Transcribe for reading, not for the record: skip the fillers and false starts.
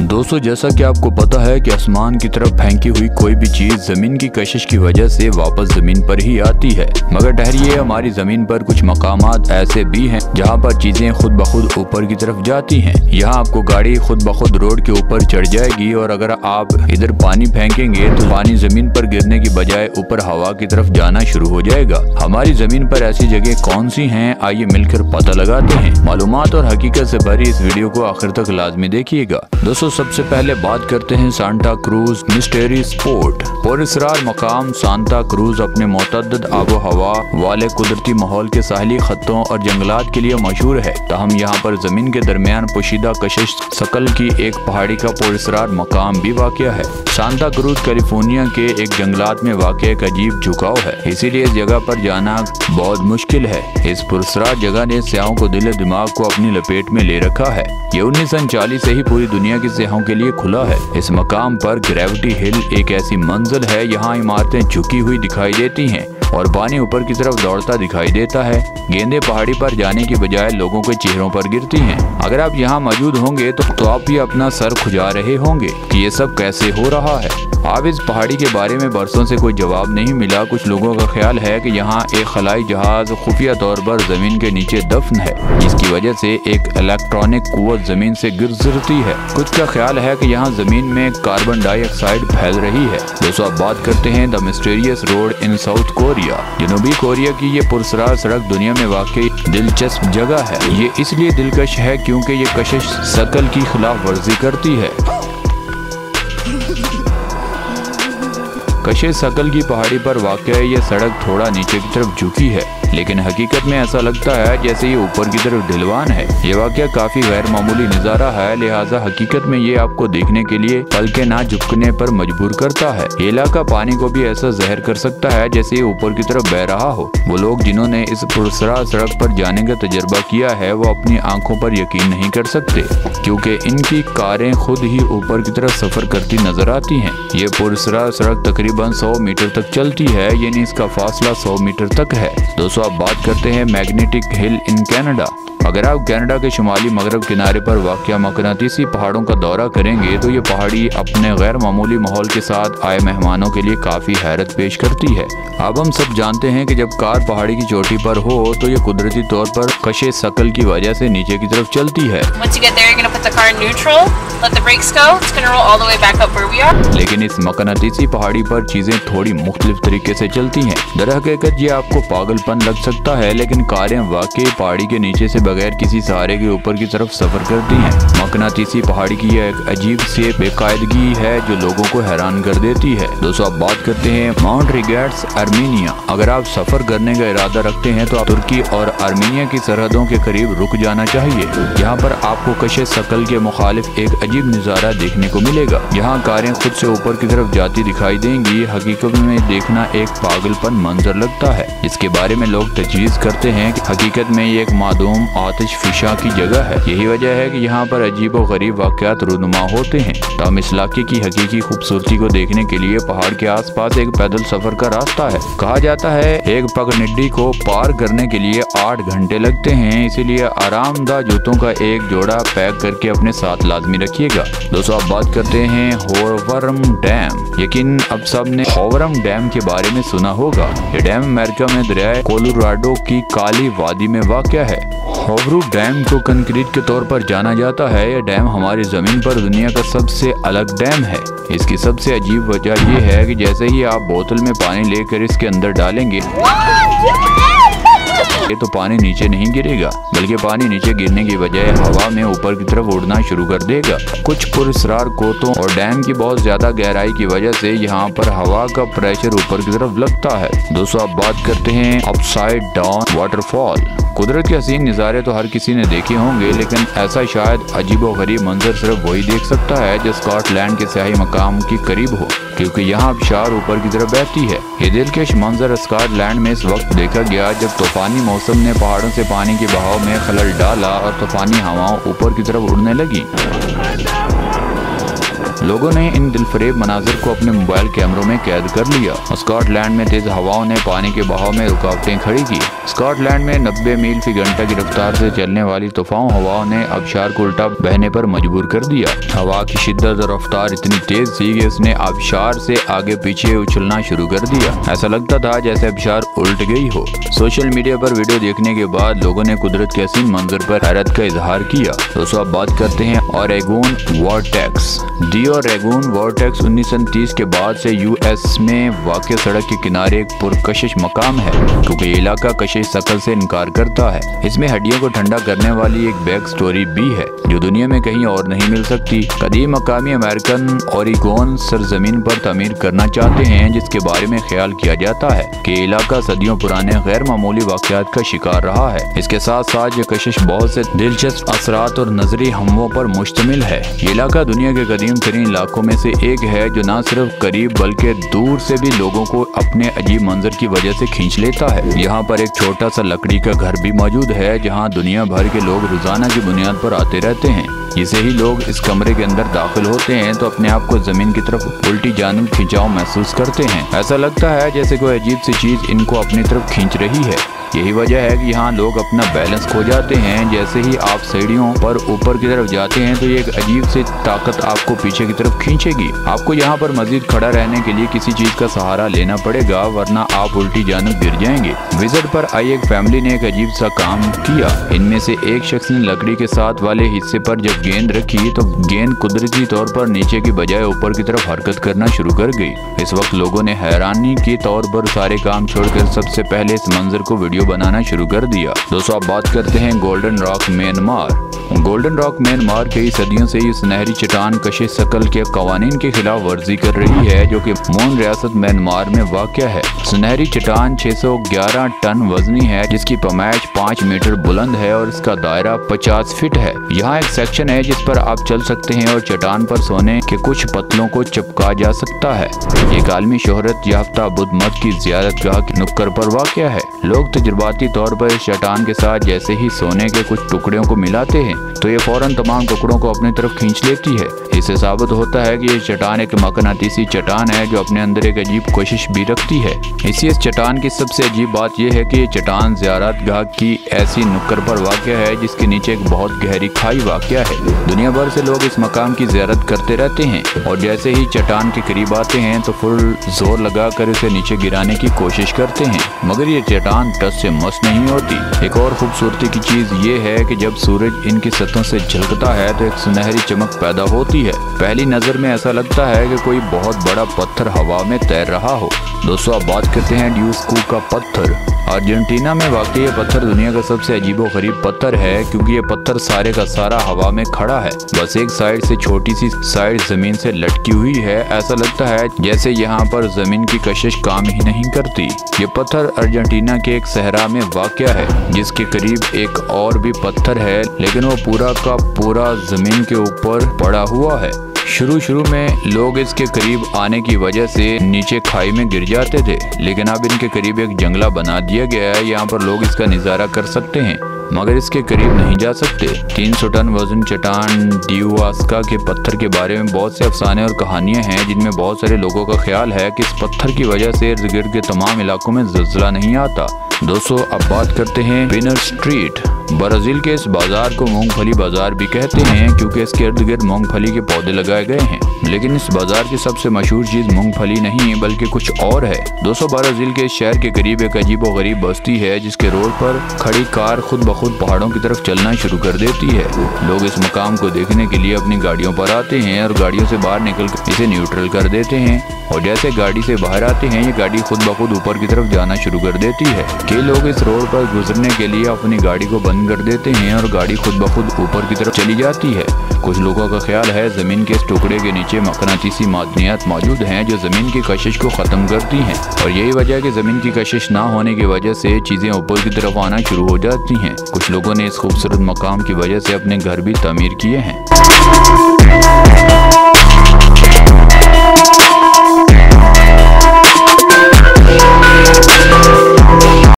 दोस्तों, जैसा कि आपको पता है कि आसमान की तरफ फेंकी हुई कोई भी चीज जमीन की कशिश की वजह से वापस जमीन पर ही आती है। मगर ठहरिए, हमारी जमीन पर कुछ मकामात ऐसे भी हैं जहां पर चीजें खुद ब खुद ऊपर की तरफ जाती हैं। यहाँ आपको गाड़ी खुद ब खुद रोड के ऊपर चढ़ जाएगी और अगर आप इधर पानी फेंकेंगे तो पानी जमीन पर गिरने की बजाय ऊपर हवा की तरफ जाना शुरू हो जाएगा। हमारी जमीन पर ऐसी जगह कौन सी हैं, आइए मिलकर पता लगाते हैं। मालूमात और हकीकत से भरी इस वीडियो को आखिर तक लाजमी देखिएगा। दोस्तों, सबसे पहले बात करते हैं सांता क्रूज मिस्टेरी स्पॉट। पुरअसरार मकाम सांता क्रूज अपने मुतअद्दिद आबो हवा वाले कुदरती माहौल के साहली खत्तों और जंगलात के लिए मशहूर है। ताहम यहाँ पर जमीन के दरमियान पोशीदा कशिश शकल की एक पहाड़ी का पुरअसरार मकाम भी वाक़या है। सांता क्रूज कैलिफोर्निया के एक जंगलात में वाक़या एक अजीब झुकाव है, इसीलिए इस जगह पर जाना बहुत मुश्किल है। इस पुरअसरार जगह ने सयाहों को दिल दिमाग को अपनी लपेट में ले रखा है। ये 1940 से ही पूरी दुनिया की सयाहों के लिए खुला है। इस मकाम पर ग्रेविटी हिल एक ऐसी मंजिल है, यहाँ इमारतें झुकी हुई दिखाई देती हैं और पानी ऊपर की तरफ दौड़ता दिखाई देता है। गेंदें पहाड़ी पर जाने की बजाय लोगों के चेहरों पर गिरती हैं। अगर आप यहाँ मौजूद होंगे तो आप भी अपना सर खुजा रहे होंगे कि ये सब कैसे हो रहा है। अब इस पहाड़ी के बारे में बरसों से कोई जवाब नहीं मिला। कुछ लोगों का ख्याल है कि यहाँ एक खलाई जहाज खुफिया तौर पर जमीन के नीचे दफन है, जिसकी वजह से एक इलेक्ट्रॉनिक कुव्वत जमीन से गुजरती है। कुछ का ख्याल है कि यहाँ जमीन में कार्बन डाइऑक्साइड फैल रही है। दोस्तों, अब बात करते हैं the mysterious road in South Korea. जनूबी कोरिया की ये पुरअसरार सड़क दुनिया में वाकई दिलचस्प जगह है। ये इसलिए दिलकश है क्योंकि ये कशिश शकल की खिलाफ वर्जी करती है। कशिश शकल की पहाड़ी पर वाक़या ये सड़क थोड़ा नीचे की तरफ झुकी है, लेकिन हकीकत में ऐसा लगता है जैसे ये ऊपर की तरफ ढलवान है। ये वाक़या काफी गैर मामूली नज़ारा है, लिहाजा हकीकत में ये आपको देखने के लिए पलके ना झुकने पर मजबूर करता है। ये इलाका पानी को भी ऐसा जहर कर सकता है जैसे ये ऊपर की तरफ बह रहा हो। वो लोग जिन्होंने इस पुरअसरार सड़क पर जाने का तजर्बा किया है वो अपनी आंखों पर यकीन नहीं कर सकते, क्योंकि इनकी कारें खुद ही ऊपर की तरफ सफर करती नजर आती हैं। ये पुरअसरार सड़क तकरीबन 100 मीटर तक चलती है, यानी इसका फासला 100 मीटर तक है। दोस्तों, अब बात करते हैं मैग्नेटिक हिल इन कनाडा। अगर आप कनाडा के शुमाली मगरब किनारे पर वाक़या मकनातीसी पहाड़ों का दौरा करेंगे तो ये पहाड़ी अपने गैर मामूली माहौल के साथ आए मेहमानों के लिए काफ़ी हैरत पेश करती है। अब हम सब जानते हैं कि जब कार पहाड़ी की चोटी पर हो तो ये कुदरती तौर पर कशिश शकल की वजह से नीचे की तरफ चलती है। लेकिन इस मकनातीसी पहाड़ी पर चीजें थोड़ी मुख्तलिफ तरीके से चलती हैं। दरहकीकत ये आपको पागलपन लग सकता है, लेकिन कारें वाकई पहाड़ी के नीचे से बगैर किसी सहारे के ऊपर की तरफ सफर करती हैं। मकनातीसी पहाड़ी की यह एक अजीब सी बेकायदगी है जो लोगों को हैरान कर देती है। दोस्तों, अब बात करते हैं माउंट रिगेट्स आर्मीनिया। अगर आप सफर करने का इरादा रखते हैं तो आप तुर्की और आर्मीनिया की सरहदों के करीब रुक जाना चाहिए। यहाँ पर आपको कशिश शकल के मुखालिफ एक अजीब नज़ारा देखने को मिलेगा। यहाँ कारें खुद से ऊपर की तरफ जाती दिखाई देंगी। हकीकत में देखना एक पागलपन मंजर लगता है, जिसके बारे में लोग तजवीज़ करते हैं कि हकीकत में ये एक मादूम आतिश फिशा की जगह है। यही वजह है कि यहाँ पर अजीब और गरीब वाक़यात रूनुमा होते हैं। ताहम इस इलाके की हकीकी खूबसूरती को देखने के लिए पहाड़ के आसपास एक पैदल सफर का रास्ता है। कहा जाता है एक पगडंडी को पार करने के लिए 8 घंटे लगते हैं, इसीलिए आरामदाह जूतों का एक जोड़ा पैक करके अपने साथ लाजमी रखिएगा। दोस्तों, अब बात करते हैं होवरम डैम। यकीन अब सब ने होवरम डैम के बारे में सुना होगा। ये डैम अमेरिका में दरियाए कोलोराडो की काली वादी में वाक़या है। होवरू डैम को कंक्रीट के तौर पर जाना जाता है। यह डैम हमारी जमीन पर दुनिया का सबसे अलग डैम है। इसकी सबसे अजीब वजह यह है कि जैसे ही आप बोतल में पानी लेकर इसके अंदर डालेंगे तो पानी नीचे नहीं गिरेगा, बल्कि पानी नीचे गिरने की बजाय हवा में ऊपर की तरफ उड़ना शुरू कर देगा। कुछ पुरअसरार कोतों और डैम की बहुत ज्यादा गहराई की वजह से यहाँ पर हवा का प्रेशर ऊपर की तरफ लगता है। दोस्तों, अब बात करते हैं अपसाइड डाउन वाटरफॉल। कुदरत के हसीन नज़ारे तो हर किसी ने देखे होंगे, लेकिन ऐसा शायद अजीब व गरीब मंजर सिर्फ वही देख सकता है जो स्कॉटलैंड के सियाही मकाम के करीब हो, क्योंकि यहाँ आबशार ऊपर की तरफ बहती है। ये दिलकश मंजर स्कॉटलैंड में इस वक्त देखा गया जब तूफानी मौसम ने पहाड़ों से पानी के बहाव में खलल डाला और तूफानी हवाओं ऊपर की तरफ उड़ने लगी। लोगों ने इन दिलफरेब मनाजिर को अपने मोबाइल कैमरों में कैद कर लिया। स्कॉटलैंड में तेज हवाओं ने पानी के बहाव में रुकावटें खड़ी की। स्कॉटलैंड में 90 मील फी घंटा की रफ्तार से चलने वाली तूफान हवाओं ने आबशार को उल्टा बहने पर मजबूर कर दिया। हवा की शिद्दत और रफ्तार इतनी तेज थी कि उसने आबशार से आगे पीछे उछलना शुरू कर दिया। ऐसा लगता था जैसे आबशार उल्ट गई हो। सोशल मीडिया पर वीडियो देखने के बाद लोगों ने कुदरत के हसीन मंजर पर हैरत का इजहार किया। दोस्तों अब बात करते हैं ओरेगोन वॉर्टेक्स। दी ओरेगोन वॉर्टेक्स 1930 के बाद से यूएस में वाक़ सड़क के किनारे एक पुरकशिश मकाम है, क्योंकि ये इलाका कशिश शक्ल से इनकार करता है। इसमें हड्डियों को ठंडा करने वाली एक बैक स्टोरी भी है जो दुनिया में कहीं और नहीं मिल सकती। कदीम मकामी अमेरिकन ओरेगोन सरजमीन पर तमीर करना चाहते हैं, जिसके बारे में ख्याल किया जाता है कि इलाका सदियों पुराने गैर मामूली वाक़यात का शिकार रहा है। इसके साथ साथ ये कशिश बहुत से दिलचस्प असरात और नजरी हमलों पर मुश्तमिल है। ये इलाका दुनिया के कदीम तरीन इलाकों में से एक है जो न सिर्फ करीब बल्कि दूर से भी लोगों को अपने अजीब मंजर की वजह से खींच लेता है। यहाँ पर एक छोटा सा लकड़ी का घर भी मौजूद है जहाँ दुनिया भर के लोग रोजाना की बुनियाद पर आते रहते हैं। जिसे ही लोग इस कमरे के अंदर दाखिल होते हैं तो अपने आप को जमीन की तरफ उल्टी जानिब खिंचाव महसूस करते हैं। ऐसा लगता है जैसे कोई अजीब सी चीज इनको अपनी तरफ खींच रही है। यही वजह है कि यहाँ लोग अपना बैलेंस खो जाते हैं। जैसे ही आप सीढ़ियों पर ऊपर की तरफ जाते हैं तो ये एक अजीब सी ताकत आपको पीछे की तरफ खींचेगी। आपको यहाँ पर मजीद खड़ा रहने के लिए किसी चीज का सहारा लेना पड़ेगा, वरना आप उल्टी जानिब गिर जाएंगे। विजिट पर आई एक फैमिली ने एक अजीब सा काम किया। इनमें से एक शख्स ने लकड़ी के साथ वाले हिस्से पर जब गेंद रखी तो गेंद कुदरती तौर पर नीचे की बजाय ऊपर की तरफ हरकत करना शुरू कर गई। इस वक्त लोगों ने हैरानी के तौर पर सारे काम छोड़कर सबसे पहले इस मंजर को वीडियो बनाना शुरू कर दिया। दोस्तों अब बात करते हैं golden rock Myanmar. Golden rock Myanmar कई सदियों से ही सुनहरी चट्टान कशिश शक्ल के कवानीन के खिलाफ वर्जी कर रही है, जो कि मून रियासत म्यांमार में वाक़ है। सुनहरी चट्टान 611 टन वजनी है, जिसकी पैमाइश 5 मीटर बुलंद है और इसका दायरा 50 फीट है। यहाँ एक सेक्शन है जिस पर आप चल सकते हैं और चट्टान पर सोने के कुछ पत्तलों को चिपका जा सकता है। एक आलमी शोहरत याफ्ता बुद्ध मत की ज़ियारत गाह की नुक्कड़ पर वाक़ है। लोग तजुर्बाती तौर पर इस चट्टान के साथ जैसे ही सोने के कुछ टुकड़ों को मिलाते हैं तो ये फौरन तमाम टुकड़ों को अपनी तरफ खींच लेती है। इससे साबित होता है कि ये चट्टान एक मकनातीसी चट्टान है जो अपने अंदर एक अजीब कोशिश भी रखती है। इस चट्टान की सबसे अजीब बात यह है कि ये चट्टान ज़ियारत गाह की ऐसी नुक्कड़ पर वाक़ है जिसके नीचे एक बहुत गहरी खाई वाक़ है। दुनिया भर से लोग इस मकाम की ज़ियारत करते रहते हैं और जैसे ही चट्टान के करीब आते हैं तो फुल जोर लगा कर इसे नीचे गिराने की कोशिश करते हैं, मगर ये चट्टान टस से मस नहीं होती। एक और खूबसूरती की चीज़ ये है कि जब सूरज इनकी सतहों से झलकता है तो एक सुनहरी चमक पैदा होती है। पहली नजर में ऐसा लगता है कि कोई बहुत बड़ा पत्थर हवा में तैर रहा हो। दोस्तों अब बात करते हैं ड्यूस्कू का पत्थर। अर्जेंटीना में वाकई ये पत्थर दुनिया का सबसे अजीबोगरीब पत्थर है, क्योंकि ये पत्थर सारे का सारा हवा में खड़ा है। बस एक साइड से छोटी सी साइड जमीन से लटकी हुई है। ऐसा लगता है जैसे यहाँ पर जमीन की कशिश काम ही नहीं करती। ये पत्थर अर्जेंटीना के एक सहरा में वाक़या है, जिसके करीब एक और भी पत्थर है, लेकिन वो पूरा का पूरा जमीन के ऊपर पड़ा हुआ है। शुरू में लोग इसके करीब आने की वजह से नीचे खाई में गिर जाते थे, लेकिन अब इनके करीब एक जंगला बना दिया गया है। यहाँ पर लोग इसका नज़ारा कर सकते हैं, मगर इसके करीब नहीं जा सकते। 300 टन वजन चट्टान ड्यूस्का के पत्थर के बारे में बहुत से अफसाने और कहानियां हैं, जिनमें बहुत सारे लोगों का ख्याल है कि इस पत्थर की वजह से इर्द गिर्द के तमाम इलाकों में ज़लज़ला नहीं आता। दोस्तों अब बात करते हैं पिनर स्ट्रीट। ब्राज़ील के इस बाजार को मूंगफली बाजार भी कहते हैं, क्योंकि इसके इर्द गिर्द मूंगफली के पौधे लगाए गए हैं। लेकिन इस बाजार की सबसे मशहूर चीज़ मूंगफली नहीं बल्कि कुछ और है। दोस्तों ब्राज़ील के शहर के करीब एक अजीबोगरीब बस्ती है, जिसके रोड पर खड़ी कार खुद ब खुद पहाड़ों की तरफ चलना शुरू कर देती है। लोग इस मकाम को देखने के लिए अपनी गाड़ियों पर आते हैं और गाड़ियों से बाहर निकल इसे न्यूट्रल कर देते हैं, और जैसे गाड़ी से बाहर आते हैं ये गाड़ी खुद ब खुद ऊपर की तरफ जाना शुरू कर देती है। कई लोग इस रोड पर गुजरने के लिए अपनी गाड़ी को बंद कर देते हैं और गाड़ी खुद ब खुद ऊपर की तरफ चली जाती है। कुछ लोगों का ख्याल है जमीन के इस टुकड़े के नीचे मकनातीसी मादनियात मौजूद हैं जो जमीन की कशिश को ख़त्म करती हैं, और यही वजह है कि जमीन की कशिश ना होने की वजह से चीज़ें ऊपर की तरफ आना शुरू हो जाती हैं। कुछ लोगों ने इस खूबसूरत मकाम की वजह से अपने घर भी तामीर किए हैं।